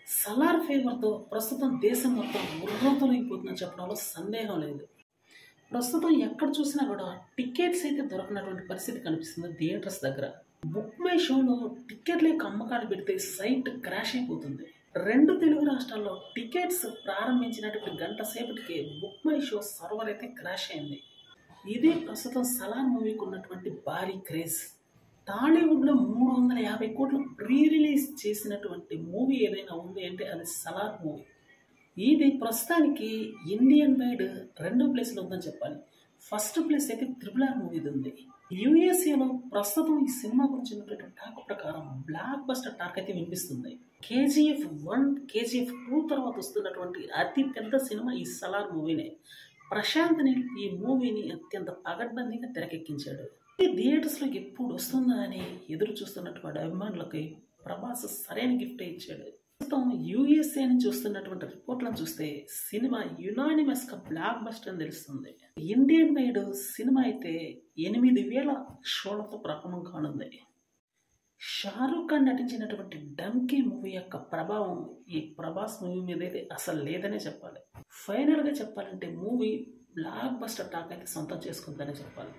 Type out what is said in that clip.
సలార్ ఫీవర్‌తో ప్రస్తుతం దేశం మొత్తం ఉర్రూతలూగిపోతుందని చెప్పడంలో సందేహం లేదు. ప్రస్తుతం ఎక్కడ చూసినా కూడా టికెట్స్ అయితే దొరకనటువంటి పరిస్థితి కనిపిస్తుంది థియేటర్స్ దగ్గర. బుక్ మై షోలో టికెట్ల యొక్క అమ్మకాలు పెడితే సైట్ క్రాష్ అయిపోతుంది. 2 తెలుగు రాష్ట్రాల్లో టికెట్స్ ప్రారంభించినటువంటి గంట సేపటికే బుక్ మై షో సర్వర్ అయితే క్రాష్ అయింది. ఇదే ప్రస్తుతం సలార్ మూవీకి ఉన్నటువంటి భారీ క్రేజ్. టాలీవుడ్లో 350 కోట్లు ప్రీ రిలీజ్ చేసినటువంటి మూవీ ఏదైనా ఉంది అంటే అది సలార్ మూవీ. ఇది ప్రస్తుతానికి ఇండియన్ వైడ్ 2వ ప్లేస్లో ఉందని చెప్పాలి. ఫస్ట్ ప్లేస్ అయితే RRR మూవీది ఉంది. యూఎస్ఏలో ప్రస్తుతం ఈ సినిమా గురించి ఉన్నటువంటి టాక్ ప్రకారం బ్లాక్ బస్టర్ టాక్ అయితే వినిపిస్తుంది. KGF 1, KGF 2 తర్వాత వస్తున్నటువంటి అతి పెద్ద సినిమా ఈ సలార్ మూవీనే. ప్రశాంత్ నీల్ ఈ మూవీని అత్యంత పగడ్బందీగా తెరకెక్కించాడు. ఈ థియేటర్స్లో ఎప్పుడు వస్తుందా అని ఎదురు చూస్తున్నటువంటి అభిమానులకి ప్రభాస్ సరైన గిఫ్ట్ ఇచ్చాడు. ప్రస్తుతం యూఎస్ఏ నుంచి వస్తున్నటువంటి రిపోర్ట్లను చూస్తే సినిమా యునానిమస్గా బ్లాక్ బస్టర్ అని తెలుస్తుంది. ఇండియన్ వైడ్ సినిమా అయితే 8,000 షోలతో ప్రారంభం కానుంది. షారూఖ్ ఖాన్ నటించినటువంటి డంకీ మూవీ యొక్క ప్రభావం ఈ ప్రభాస్ మూవీ మీద అయితే అసలు లేదనే చెప్పాలి. ఫైనల్గా చెప్పాలంటే మూవీ బ్లాక్ బస్టర్ టాక్ అయితే సొంతం చేసుకుందనే చెప్పాలి.